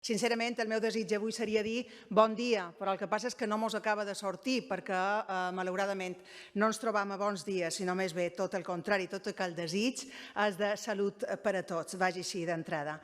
Sincerament, el meu desig avui seria dir bon dia, però el que passa és que no mos acaba de sortir perquè, malauradament, no ens trobam a bons dies, sinó més bé tot el contrari, tot i que el desig és de salut per a tots, vagi així d'entrada.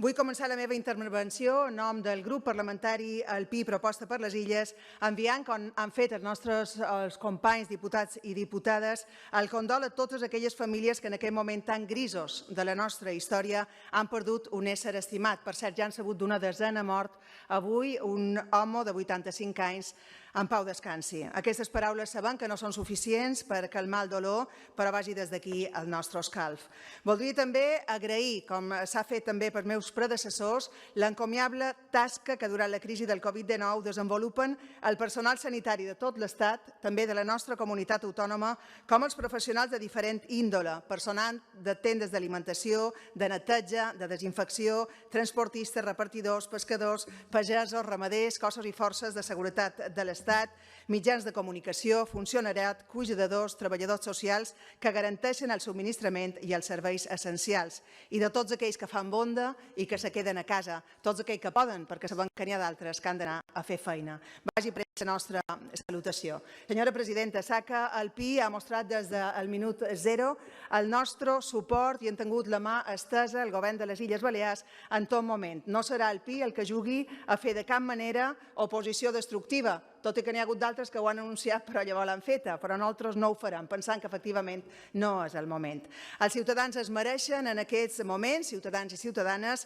Vull començar la meva intervenció en nom del grup parlamentari El PI Proposta per les Illes, enviant, com han fet els companys diputats i diputades, el condol a totes aquelles famílies que en aquest moment tan grisos de la nostra història han perdut un ésser estimat. Per cert, ja han sabut d'una desena mort avui, un home de 85 anys, en pau descansi. Aquestes paraules sabem que no són suficients per calmar el dolor, però vagi des d'aquí el nostre escalf. Voldria també agrair, com s'ha fet també per meus predecessors, l'encomiable tasca que durant la crisi del Covid-19 desenvolupen el personal sanitari de tot l'Estat, també de la nostra comunitat autònoma, com els professionals de diferent índole, personal de tendes d'alimentació, de neteja, de desinfecció, transportistes, repartidors, pescadors, pagesos, ramaders, cossos i forces de seguretat de l'Estat, mitjans de comunicació, funcionariat, cuidadors, treballadors socials que garanteixen el subministrament i els serveis essencials, i de tots aquells que fan bonda i que se queden a casa, tots aquells que poden, perquè sabem que n'hi ha d'altres que han d'anar a fer feina. Vagi presa la nostra salutació. Senyora presidenta, sap que el PI ha mostrat des del minut zero el nostre suport i han tingut la mà estesa al govern de les Illes Balears en tot moment. No serà el PI el que jugui a fer de cap manera oposició destructiva, tot i que n'hi ha hagut d'altres que ho han anunciat però llavors l'han feta, però nosaltres no ho farem, pensant que efectivament no és el moment. Els ciutadans es mereixen en aquests moments, ciutadans i ciutadanes,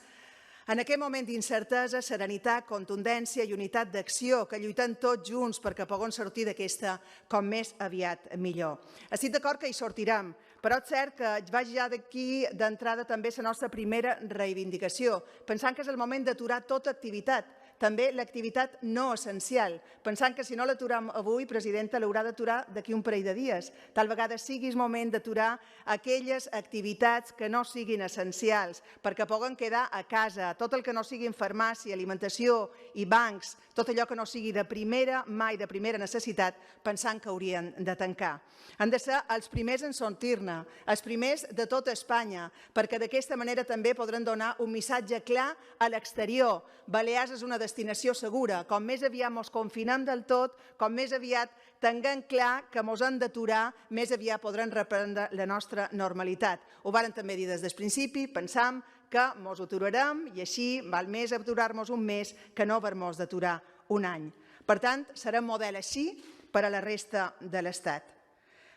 en aquest moment d'incertesa, serenitat, contundència i unitat d'acció, que lluitem tots junts perquè puguem sortir d'aquesta com més aviat millor. Estic d'acord que hi sortirem, però és cert que vagi ja d'aquí d'entrada també la nostra primera reivindicació, pensant que és el moment d'aturar tota activitat, també l'activitat no essencial, pensant que si no l'aturem avui, presidenta, l'haurà d'aturar d'aquí un parell de dies. Tal vegada sigui el moment d'aturar aquelles activitats que no siguin essencials, perquè puguen quedar a casa, tot el que no sigui farmàcia, alimentació i bancs, tot allò que no sigui de primera, mai de primera necessitat, pensant que haurien de tancar. Han de ser els primers en sortir-ne, els primers de tota Espanya, perquè d'aquesta manera també podran donar un missatge clar a l'exterior. Balears és una destinació segura. Com més aviat ens confinem del tot, com més aviat tinguem clar que ens hem d'aturar, més aviat podrem reprendre la nostra normalitat. Ho varen també dir des del principi, pensam que ens aturarem i així val més aturar-nos un mes que no haver-nos d'aturar un any. Per tant, serà un model així per a la resta de l'Estat.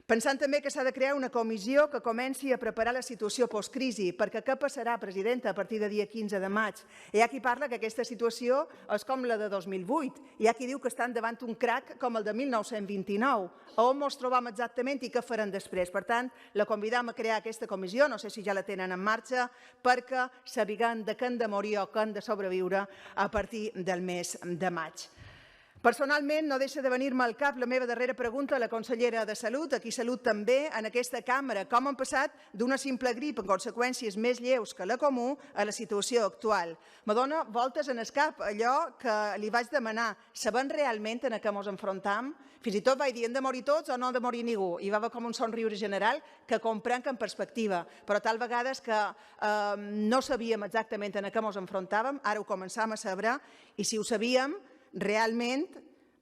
Pensant també que s'ha de crear una comissió que comenci a preparar la situació postcrisi, perquè què passarà, presidenta, a partir del dia 15 de maig? Hi ha qui parla que aquesta situació és com la de 2008, hi ha qui diu que estan davant un crac com el de 1929. A on ens trobam exactament i què farem després? Per tant, la convidam a crear aquesta comissió, no sé si ja la tenen en marxa, perquè sabiguem de què han de morir o què han de sobreviure a partir del mes de maig. Personalment, no deixa de venir-me al cap la meva darrera pregunta a la consellera de Salut, a qui salut també en aquesta cambra. Com han passat d'una simple grip amb conseqüències més lleus que la comú a la situació actual? Me dona voltes en el cap allò que li vaig demanar. Sabem realment en què ens enfrontam? Fins i tot vaig dir, hem de morir tots o no ha de morir ningú? I va haver com un somriure general que comprenc en perspectiva, però tal vegada és que no sabíem exactament en què ens enfrontàvem, ara ho començam a saber, i si ho sabíem, realment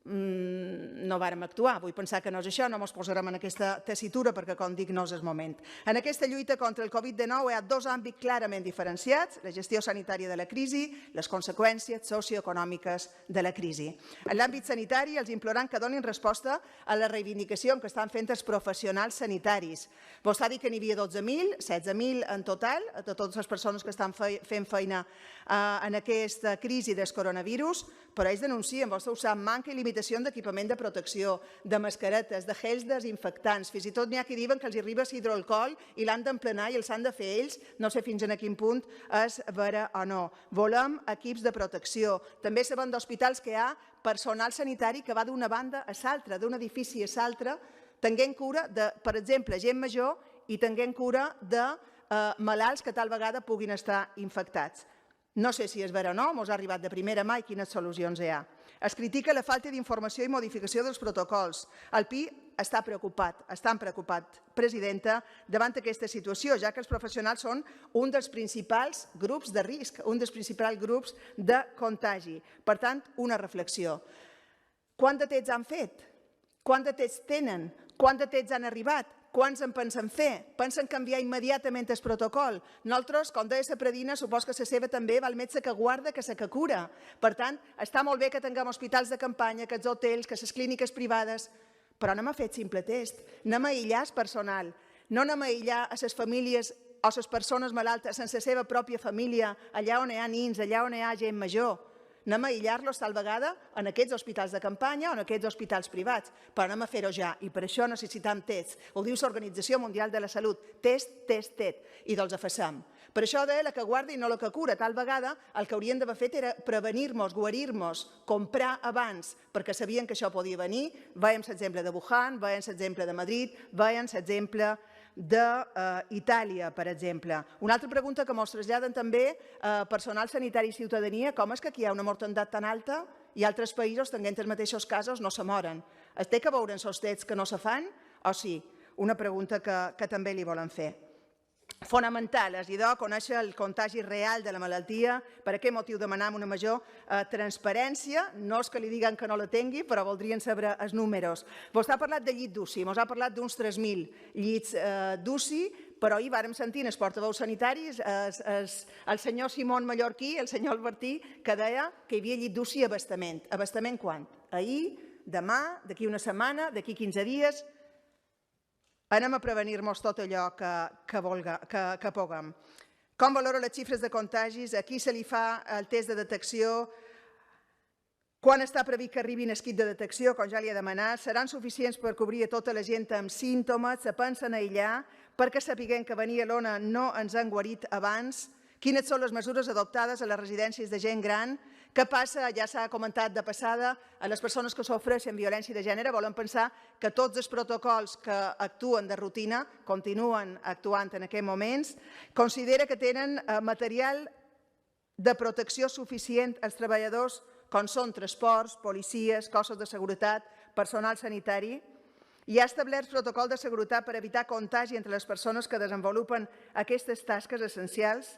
no vàrem actuar. Vull pensar que no és això, no ens posarem en aquesta tessitura perquè, com dic, no és el moment. En aquesta lluita contra el Covid-19 hi ha dos àmbits clarament diferenciats, la gestió sanitària de la crisi, les conseqüències socioeconòmiques de la crisi. En l'àmbit sanitari els implorant que donin resposta a la reivindicació que estan fent els professionals sanitaris. Vostè ha dit que n'hi havia 12.000, 16.000 en total, de totes les persones que estan fent feina en aquesta crisi del coronavirus, però ells denuncien, vostè ho sap, manca i limitació d'equipament de protecció, de mascaretes, de gels desinfectants. Fins i tot n'hi ha qui diuen que els arriba hidroalcohol i l'han d'emplenar i els han de fer ells. No sé fins a quin punt és vera o no. Volem equips de protecció. També sabem d'hospitals que hi ha personal sanitari que va d'una banda a l'altra, d'un edifici a l'altre, tenint cura de, per exemple, gent major i tenint cura de malalts que tal vegada puguin estar infectats. No sé si és vera o no, ens ha arribat de primera mà i quines solucions hi ha. Es critica la falta d'informació i modificació dels protocols. El PI està preocupat, presidenta, davant aquesta situació, ja que els professionals són un dels principals grups de risc, un dels principals grups de contagi. Per tant, una reflexió. Quant de tests han fet? Quant de tests tenen? Quant de tests han arribat? Quants en pensen fer? Pensen canviar immediatament el protocol? Nosaltres, com deia la Predina, supos que la seva també va al metge que guarda que que cura. Per tant, està molt bé que tinguem hospitals de campanya, que els hotels, que les clíniques privades, però anem a fer simple test, anem a aïllar el personal, no anem a aïllar a les famílies o les persones malaltes sense la seva pròpia família, allà on hi ha nins, allà on hi ha gent major. Anem a aïllar-los tal vegada en aquests hospitals de campanya o en aquests hospitals privats, però anem a fer-ho ja i per això necessitem tests. Ho diu l'Organització Mundial de la Salut, test, i doncs ho facem. Per això deia la que guarda i no la que cura. Tal vegada el que haurien d'haver fet era prevenir-nos, guarir-nos, comprar abans, perquè sabien que això podia venir. Veiem l'exemple de Wuhan, veiem l'exemple de Madrid, veiem l'exemple d'Itàlia, per exemple. Una altra pregunta que ens traslladen també personal sanitari i ciutadania, com és que aquí hi ha una mortalitat tan alta i altres països, tenint els mateixos casos, no se moren? Es té que veure en els tests que no se fan o sí? Una pregunta que també li volen fer. Fonamental, és idò, conèixer el contagi real de la malaltia, per aquest motiu demanem una major transparència, no és que li diguen que no la tingui, però voldrien saber els números. Vostè ha parlat de llit d'UCI, ens ha parlat d'uns 3.000 llits d'UCI, però ahir vàrem sentir els portaveus sanitaris, el senyor Simón Mallorquí, el senyor Albertí, que deia que hi havia llit d'UCI a abastament. Abastament quan? Ahir, demà, d'aquí una setmana, d'aquí 15 dies. Anem a prevenir-nos tot allò que puguem. Com valora les xifres de contagis? A qui se li fa el test de detecció? Quan està previst que arribin el kit de detecció, com ja li he demanat? Seran suficients per cobrir a tota la gent amb símptomes? Se pensen aïllar? Perquè sapiguem que venia l'ona no ens han guarit abans? Quines són les mesures adoptades a les residències de gent gran? Què passa, ja s'ha comentat de passada, a les persones que sofreixen violència de gènere? Volen pensar que tots els protocols que actuen de rutina continuen actuant en aquests moments. Considera que tenen material de protecció suficient als treballadors, com són transports, policies, cossos de seguretat, personal sanitari. I ha establert protocol de seguretat per evitar contagi entre les persones que desenvolupen aquestes tasques essencials.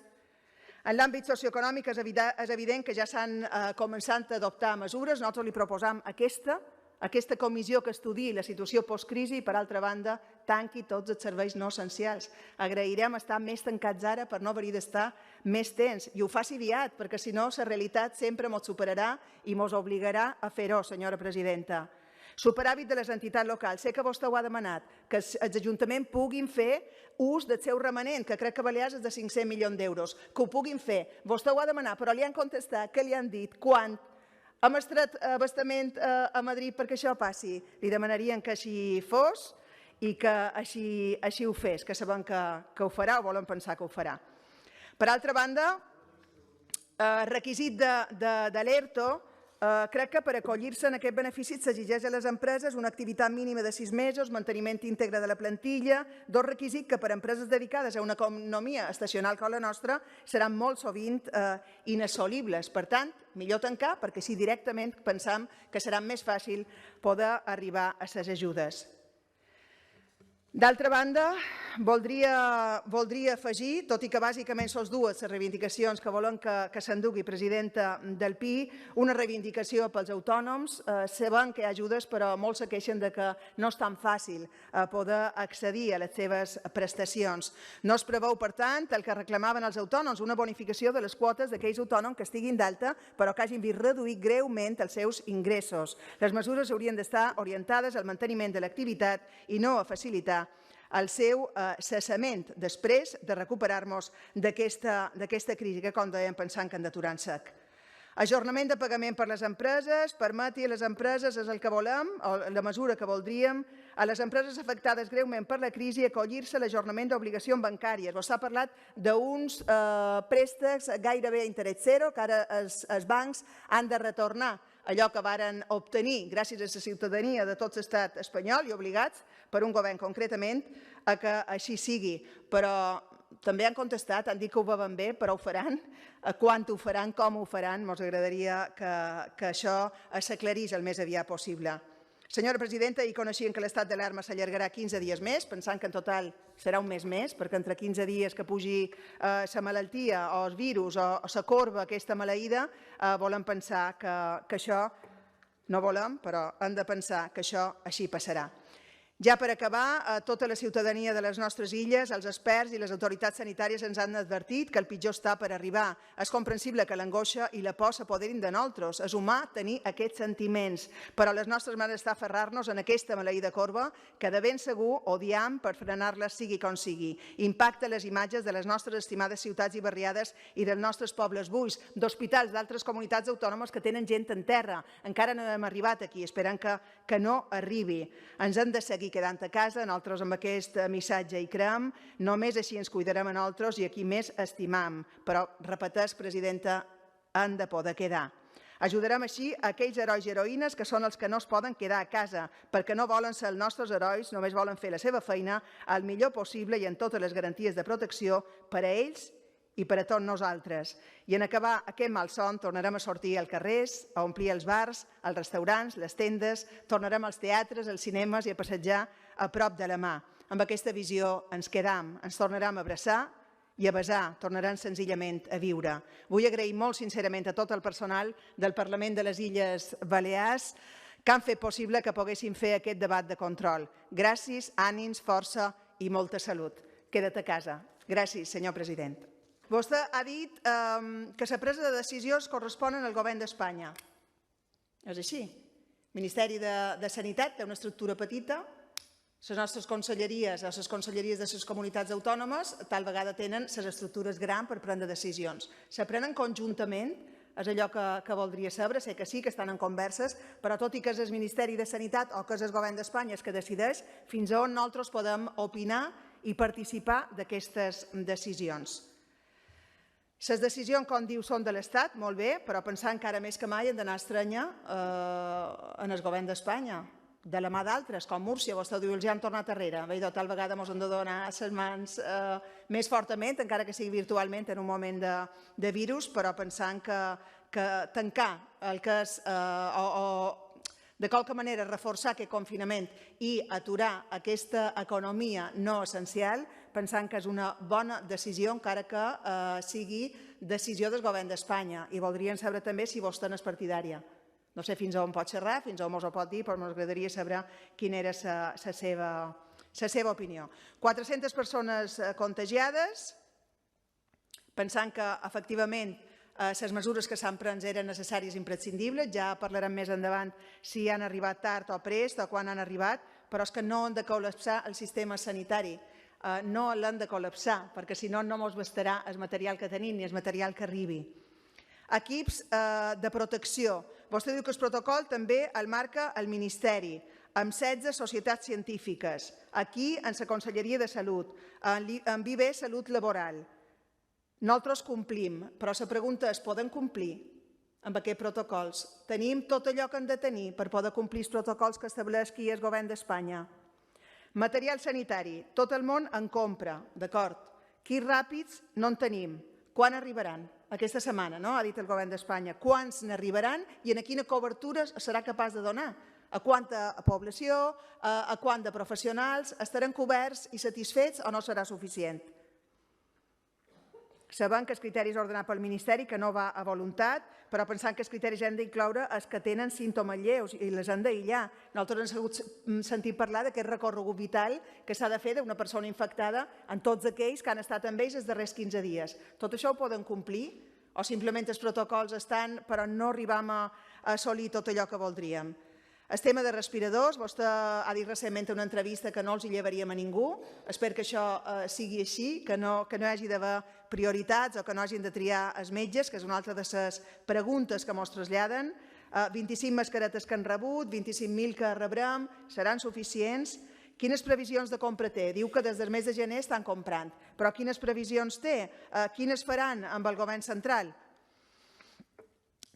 En l'àmbit socioeconòmic és evident que ja s'han començat a adoptar mesures. Nosaltres li proposam aquesta comissió que estudiï la situació postcrisi i, per altra banda, tanqui tots els serveis no essencials. Agrairem estar més tancats ara per no haver-hi d'estar més temps. I ho faci aviat, perquè si no, la realitat sempre ens superarà i ens obligarà a fer-ho, senyora presidenta. Superàvit de les entitats locals. Sé que vostè ho ha demanat, que els ajuntaments puguin fer ús del seu remanent, que crec que a Balears és de 500 milions d'euros, que ho puguin fer. Vostè ho ha demanat, però li han contestat, què li han dit, quan? Hem estret abastament a Madrid perquè això passi? Li demanarien que així fos i que així ho fes, que sabem que ho farà o volen pensar que ho farà. Per altra banda, requisit de l'ERTO, crec que per acollir-se en aquest benefici s'exigeix a les empreses una activitat mínima de 6 mesos, manteniment íntegre de la plantilla, dos requisits que per a empreses dedicades a una economia estacional com la nostra seran molt sovint inassolibles. Per tant, millor tancar perquè així directament pensam que serà més fàcil poder arribar a les ajudes. D'altra banda, voldria afegir, tot i que bàsicament són dues les reivindicacions que volen que s'endugui presidenta del PI, una reivindicació pels autònoms. Sabem que hi ha ajudes, però molts se queixen que no és tan fàcil poder accedir a les seves prestacions. No es preveu, per tant, el que reclamaven els autònoms, una bonificació de les quotes d'aquells autònoms que estiguin d'alta, però que hagin vist reduït greument els seus ingressos. Les mesures haurien d'estar orientades al manteniment de l'activitat i no a facilitar el seu cessament després de recuperar-nos d'aquesta crisi que, com dèiem, pensant que han d'aturar en sec. Ajornament de pagament per les empreses, permeti a les empreses, és el que volem, o la mesura que voldríem, a les empreses afectades greument per la crisi acollir-se a l'ajornament d'obligacions bancàries. Vostè ha parlat d'uns préstecs gairebé a interès zero que ara els bancs han de retornar allò que varen obtenir gràcies a la ciutadania de tot l'estat espanyol i obligats per un govern concretament a que així sigui. Però també han contestat, han dit que ho veuen bé, però ho faran. Quan ho faran, com ho faran, ens agradaria que això s'aclarís el més aviat possible. Senyora presidenta, ahir coneixien que l'estat d'alarma s'allargarà 15 dies més, pensant que en total serà un mes més, perquè entre 15 dies que pugi la malaltia o el virus o la corba aquesta maleïda, volen pensar que això, no volem, però hem de pensar que això així passarà. Ja per acabar, tota la ciutadania de les nostres illes, els experts i les autoritats sanitàries ens han advertit que el pitjor està per arribar. És comprensible que l'angoixa i la por s'apoderin de nosaltres. És humà tenir aquests sentiments, però les nostres mans està aferrar-nos en aquesta maleïda corba que de ben segur odiam per frenar-la sigui com sigui. Impacta les imatges de les nostres estimades ciutats i barriades i dels nostres pobles buits, d'hospitals d'altres comunitats autònomes que tenen gent en terra. Encara no hem arribat aquí, esperem que no arribi. Ens hem de seguir quedant a casa, nosaltres amb aquest missatge hi creiem, només així ens cuidarem a nosaltres i a qui més estimam, però, repeteix, presidenta, han de poder quedar. Ajudarem així aquells herois i heroïnes que són els que no es poden quedar a casa, perquè no volen ser els nostres herois, només volen fer la seva feina el millor possible i amb totes les garanties de protecció per a ells i per a tots nosaltres. I en acabar aquest malson tornarem a sortir als carrers, a omplir els bars, els restaurants, les tendes, tornarem als teatres, als cinemes i a passejar a prop de la mà. Amb aquesta visió ens quedam, ens tornarem a abraçar i a besar, tornarem senzillament a viure. Vull agrair molt sincerament a tot el personal del Parlament de les Illes Balears que han fet possible que poguéssim fer aquest debat de control. Gràcies, ànims, força i molta salut. Queda't a casa. Gràcies, senyor president. Vostè ha dit que la presa de decisions corresponen al govern d'Espanya. És així. El Ministeri de Sanitat té una estructura petita, les nostres conselleries o les conselleries de les comunitats autònomes tal vegada tenen les estructures grans per prendre decisions. Se prenen conjuntament, és allò que voldria saber, sé que sí, que estan en converses, però tot i que és el Ministeri de Sanitat o que és el govern d'Espanya el que decideix, fins on nosaltres podem opinar i participar d'aquestes decisions. Les decisions, com diu, són de l'Estat, molt bé, però pensar encara més que mai hem d'anar a estranyar en el govern d'Espanya, de la mà d'altres, com Múrcia, vostè diu, els ja han tornat darrere. Bé, tal vegada ens hem de donar les mans més fortament, encara que sigui virtualment en un moment de virus, però pensant que tancar el que és de qualque manera reforçar aquest confinament i aturar aquesta economia no essencial, pensant que és una bona decisió, encara que sigui decisió del govern d'Espanya. I voldríem saber també si vostè n'és partidària. No sé fins on pot xerrar, fins on ens ho pot dir, però m'agradaria saber quina era la seva opinió. 400 persones contagiades, pensant que efectivament les mesures que s'han pres eren necessàries i imprescindibles, ja parlarem més endavant si han arribat tard o prest o quan han arribat, però és que no han de col·lapsar el sistema sanitari, no l'han de col·lapsar, perquè si no, no ens bastarà el material que tenim ni el material que arribi. Equips de protecció. Vostè diu que el protocol també el marca el Ministeri, amb 16 societats científiques, aquí en la Conselleria de Salut, en Viver Salut Laboral. Nosaltres complim, però la pregunta és, podem complir amb aquests protocols? Tenim tot allò que hem de tenir per poder complir els protocols que estableix qui és el govern d'Espanya? Material sanitari, tot el món en compra, d'acord. Kits ràpids no en tenim. Quan arribaran? Aquesta setmana, no?, ha dit el govern d'Espanya. Quants n'arribaran i en quina cobertura serà capaç de donar? A quanta població, a quant de professionals, estaran coberts i satisfets o no serà suficient? Sabem que els criteris ordenats pel Ministeri, que no va a voluntat, però pensant que els criteris han d'incloure els que tenen símptomes lleus i les han d'aïllar. Nosaltres hem sentit parlar d'aquest recorregut vital que s'ha de fer d'una persona infectada en tots aquells que han estat amb ells els darrers 15 dies. Tot això ho poden complir o simplement els protocols estan però no arribem a assolir tot allò que voldríem? El tema de respiradors, vostè ha dit recentment en una entrevista que no els hi llevaríem a ningú. Espero que això sigui així, que no hi hagi d'haver prioritats o que no hagin de triar els metges, que és una altra de les preguntes que ens traslladen. 25 mascaretes que han rebut, 25.000 que rebrem, seran suficients? Quines previsions de compra té? Diu que des del mes de gener estan comprant, però quines previsions té? Quines faran amb el govern central?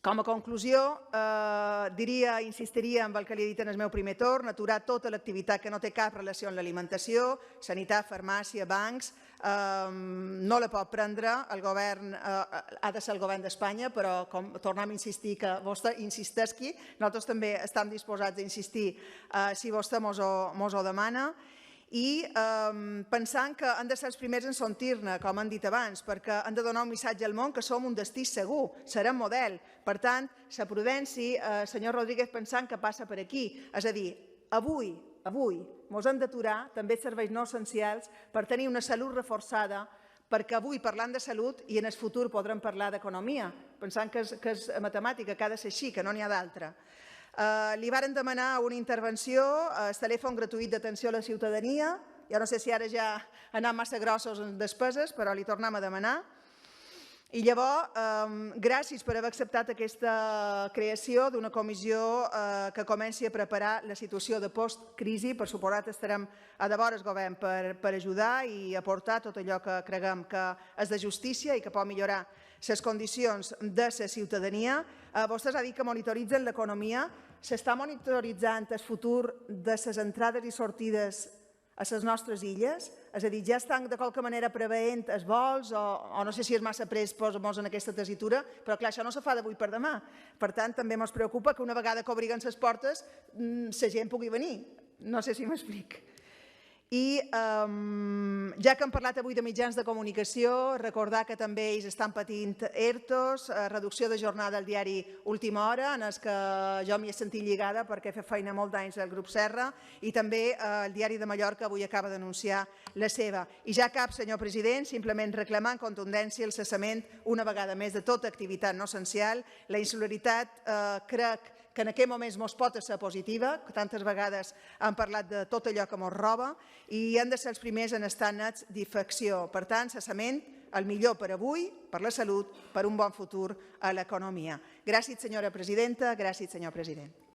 Com a conclusió, insistiria en el que li he dit en el meu primer torn, aturar tota l'activitat que no té cap relació amb l'alimentació, sanitat, farmàcia, bancs, no la pot prendre, el govern ha de ser el govern d'Espanya, però tornem a insistir que vostè insisteixi, nosaltres també estem disposats a insistir si vostè mos ho demana, i pensant que han de ser els primers en sortir-ne, com han dit abans, perquè han de donar un missatge al món que som un destí segur, serem model. Per tant, la prudència, senyor Rodríguez, pensant que passa per aquí. És a dir, avui ens hem d'aturar també els serveis no essencials per tenir una salut reforçada, perquè avui parlant de salut i en el futur podrem parlar d'economia, pensant que és matemàtica, que ha de ser així, que no n'hi ha d'altra. Li varen demanar una intervenció, el telèfon gratuït d'atenció a la ciutadania, jo no sé si ara ja anem massa grossos en despeses, però li tornem a demanar. I llavors, gràcies per haver acceptat aquesta creació d'una comissió que comenci a preparar la situació de post-crisi. Per suposat estarem a devora el govern per ajudar i aportar tot allò que creguem que és de justícia i que pot millorar les condicions de la ciutadania. Vostès han dit que monitoritzen l'economia. S'està monitoritzant el futur de les entrades i sortides a les nostres illes? És a dir, ja estan de qualque manera preveient els vols o no sé si és massa pres posar-nos en aquesta tessitura, però clar, això no se fa d'avui per demà. Per tant, també ens preocupa que una vegada que obriguen les portes la gent pugui venir. No sé si m'explic. I ja que hem parlat avui de mitjans de comunicació, recordar que també ells estan patint ERTOs, reducció de jornada al diari Última Hora, en els que jo m'hi he sentit lligada perquè he fet feina molt d'anys al grup Serra, i també el diari de Mallorca avui acaba d'anunciar la seva. I ja cap, senyor president, simplement reclamar en contundència el cessament una vegada més de tota activitat no essencial. La insolidaritat crec que en aquest moment ens pot ser positiva, que tantes vegades han parlat de tot allò que ens roba, i han de ser els primers en estar nets d'infecció. Per tant, cessament, el millor per avui, per la salut, per un bon futur a l'economia. Gràcies, senyora presidenta, gràcies, senyor president.